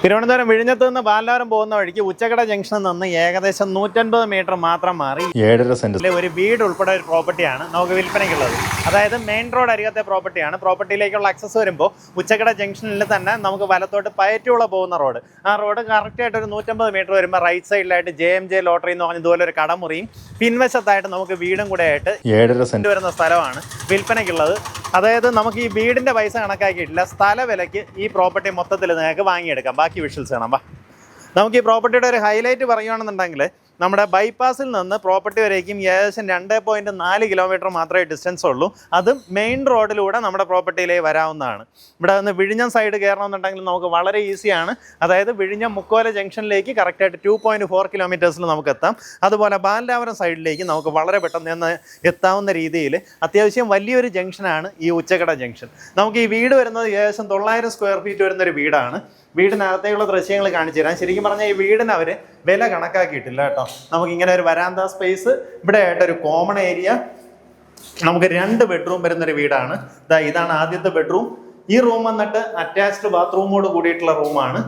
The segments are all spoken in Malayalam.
തിരുവനന്തപുരം വിഴിഞ്ഞത്ത് നിന്ന് ബാലനഗരം പോകുന്ന വഴിക്ക് ഉച്ചക്കട ജംഗ്ഷനിൽ നിന്ന് ഏകദേശം 150 മീറ്റർ മാത്രം മാറി 7.5 സെന്റ് ഒരു വീട് ഉൾപ്പെടെ ഒരു പ്രോപ്പർട്ടിയാണ് നമുക്ക് വിൽപ്പനയ്ക്കുള്ളത്. അതായത് മെയിൻ റോഡ് അരികത്തെ പ്രോപ്പർട്ടിയാണ്. പ്രോപ്പർട്ടിയിലേക്കുള്ള ആക്സസ് വരുമ്പോൾ ഉച്ചക്കട ജംഗ്ഷനിൽ തന്നെ നമുക്ക് വലത്തോട്ട് പയറ്റുള്ള പോകുന്ന റോഡ്, ആ റോഡ് കറക്റ്റായിട്ട് ഒരു 150 മീറ്റർ വരുമ്പോൾ റൈറ്റ് സൈഡിലായിട്ട് JMJ ലോട്ടറി എന്ന് പറഞ്ഞ ഇതുപോലെ ഒരു കടമുറിയും പിൻവശത്തായിട്ട് നമുക്ക് വീടും കൂടെ ആയിട്ട് 7.5 സെന്റ് വരുന്ന സ്ഥലമാണ് വിൽപ്പനയ്ക്കുള്ളത്. അതായത് നമുക്ക് ഈ വീടിൻ്റെ പൈസ കണക്കാക്കിയിട്ടില്ല, സ്ഥല വിലയ്ക്ക് ഈ പ്രോപ്പർട്ടി മൊത്തത്തിൽ നിങ്ങൾക്ക് വാങ്ങിയെടുക്കാം. ബാക്കി വിഷ്വൽസ് കാണാം. നമുക്ക് ഈ പ്രോപ്പർട്ടിയുടെ ഒരു ഹൈലൈറ്റ് പറയുകയാണെന്നുണ്ടെങ്കിൽ നമ്മുടെ ബൈപ്പാസിൽ നിന്ന് പ്രോപ്പർട്ടി വരേക്കും ഏകദേശം 2.4 കിലോമീറ്റർ മാത്രമേ ഡിസ്റ്റൻസ് ഉള്ളൂ. അതും മെയിൻ റോഡിലൂടെ നമ്മുടെ പ്രോപ്പർട്ടിയിലേക്ക് വരാവുന്നതാണ്. ഇവിടെ നിന്ന് വിഴിഞ്ഞം സൈഡ് കയറണമെന്നുണ്ടെങ്കിൽ നമുക്ക് വളരെ ഈസിയാണ്. അതായത് വിഴിഞ്ഞം മുക്കോല ജംഗ്ഷനിലേക്ക് കറക്റ്റായിട്ട് 2.4 കിലോമീറ്റേഴ്സിൽ നമുക്ക് എത്താം. അതുപോലെ ബാലരാമരം സൈഡിലേക്ക് നമുക്ക് വളരെ പെട്ടെന്ന് എത്താവുന്ന രീതിയിൽ അത്യാവശ്യം വലിയൊരു ജംഗ്ഷനാണ് ഈ ഉച്ചക്കട ജംഗ്ഷൻ. നമുക്ക് ഈ വീട് വരുന്നത് ഏകദേശം 900 സ്ക്വയർ ഫീറ്റ് വരുന്നൊരു വീടാണ്. വീടിനകത്തേക്കുള്ള ദൃശ്യങ്ങൾ കാണിച്ചു തരാം. ശരിക്കും പറഞ്ഞാൽ ഈ വീടിന് അവർ വില കണക്കാക്കിയിട്ടില്ല കേട്ടോ. നമുക്കിങ്ങനെ ഒരു വരാന്ത സ്പേസ്, ഇവിടെ ആയിട്ടൊരു കോമൺ ഏരിയ, നമുക്ക് 2 ബെഡ്റൂം വരുന്നൊരു വീടാണ്. ഇതാണ് ആദ്യത്തെ ബെഡ്റൂം. ഈ റൂം വന്നിട്ട് അറ്റാച്ച്ഡ് ബാത്റൂമോട് കൂടിയിട്ടുള്ള റൂമാണ്.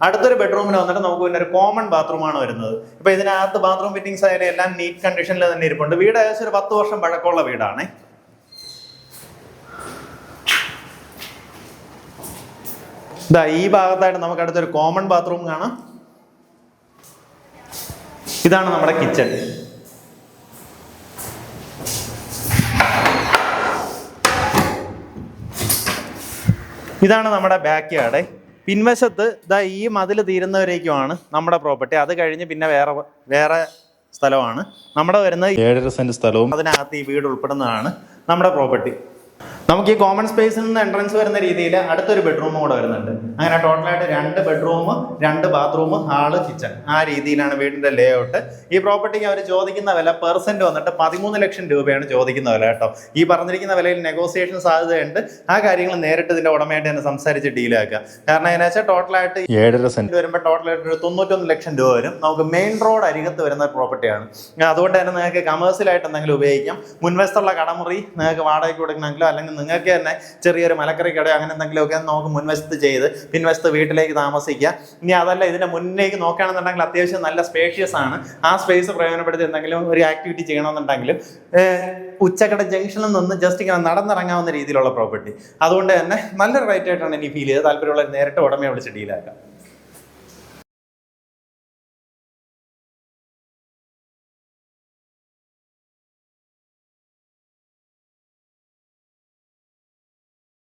അടുത്തൊരു ബെഡ്റൂമിൽ വന്നിട്ട് നമുക്ക് പിന്നെ ഒരു കോമൺ ബാത്റൂമാണ് വരുന്നത്. ഇപ്പൊ ഇതിനകത്ത് ബാത്റൂം ഫിറ്റിംഗ്സ് ആയാലും എല്ലാം നീറ്റ് കണ്ടീഷനിൽ തന്നെ ഇരിപ്പുണ്ട്. വീട് ഏകദേശം ഒരു 10 വർഷം പഴക്കമുള്ള വീടാണ്. ഈ ഭാഗത്തായിട്ട് നമുക്ക് അടുത്തൊരു കോമൺ ബാത്റൂം കാണാം. ഇതാണ് നമ്മുടെ കിച്ചൺ. ഇതാണ് നമ്മുടെ ബാക്ക് യാർഡ്. പിൻവശത്ത് ഈ മതിൽ തീരുന്നവരേക്കുമാണ് നമ്മുടെ പ്രോപ്പർട്ടി. അത് കഴിഞ്ഞ് പിന്നെ വേറെ സ്ഥലമാണ് നമ്മുടെ വരുന്നത്. 7.5 സെന്റ് സ്ഥലവും അതിനകത്ത് ഈ വീട് ഉൾപ്പെടുന്നതാണ് നമ്മുടെ പ്രോപ്പർട്ടി. നമുക്ക് ഈ കോമൺ സ്പേസിൽ നിന്ന് എൻട്രൻസ് വരുന്ന രീതിയിൽ അടുത്തൊരു ബെഡ്റൂമും കൂടെ വരുന്നുണ്ട്. അങ്ങനെ ടോട്ടലായിട്ട് 2 ബെഡ്റൂം, 2 ബാത്റൂം, ഹാള്, കിച്ചൺ, ആ രീതിയിലാണ് വീടിന്റെ ലേ ഔട്ട്. ഈ പ്രോപ്പർട്ടിക്ക് അവർ ചോദിക്കുന്ന വില പെർസെന്റ് വന്നിട്ട് 13 ലക്ഷം രൂപയാണ് ചോദിക്കുന്ന വില കേട്ടോ. ഈ പറഞ്ഞിരിക്കുന്ന വിലയിൽ നെഗോസിയേഷൻ സാധ്യതയുണ്ട്. ആ കാര്യങ്ങൾ നേരിട്ട് ഇതിന്റെ ഉടമയായിട്ട് തന്നെ സംസാരിച്ച് ഡീലാക്കുക. കാരണം എന്നു വെച്ചാൽ ടോട്ടലായിട്ട് 7.5 സെന്റ് വരുമ്പോൾ ടോട്ടലായിട്ട് ഒരു 91 ലക്ഷം രൂപ വരും. നമുക്ക് മെയിൻ റോഡ് അരികത്ത് വരുന്ന പ്രോപ്പർട്ടിയാണ്. അതുകൊണ്ട് തന്നെ നിങ്ങൾക്ക് കമേഴ്സ്യലായിട്ട് എന്തെങ്കിലും ഉപയോഗിക്കാം. മുൻവശത്തുള്ള കടമുറി നിങ്ങൾക്ക് വാടകയ്ക്ക് കൊടുക്കണമെങ്കിലോ അല്ലെങ്കിൽ നിങ്ങൾക്ക് തന്നെ ചെറിയൊരു മലക്കറി കട അങ്ങനെ എന്തെങ്കിലുമൊക്കെ നമുക്ക് മുൻവശത്ത് ചെയ്ത് പിൻവശത്ത് വീട്ടിലേക്ക് താമസിക്കുക. ഇനി അതല്ല, ഇതിന്റെ മുന്നിലേക്ക് നോക്കുകയാണെന്നുണ്ടെങ്കിൽ അത്യാവശ്യം നല്ല സ്പേഷ്യസ് ആണ്. ആ സ്പേസ് പ്രയോജനപ്പെടുത്തി എന്തെങ്കിലും ഒരു ആക്ടിവിറ്റി ചെയ്യണമെന്നുണ്ടെങ്കിലും ഉച്ചക്കട ജംഗ്ഷനിൽ നിന്ന് ജസ്റ്റ് ഇങ്ങനെ നടന്നിറങ്ങാവുന്ന രീതിയിലുള്ള പ്രോപ്പർട്ടി. അതുകൊണ്ട് തന്നെ നല്ലൊരു റേറ്റ് ആയിട്ടാണ് എനിക്ക് ഫീൽ ചെയ്തത്. താല്പര്യമുള്ള നേരിട്ട് ഉടമയെ വിളിച്ച് ഡീലാക്കാം.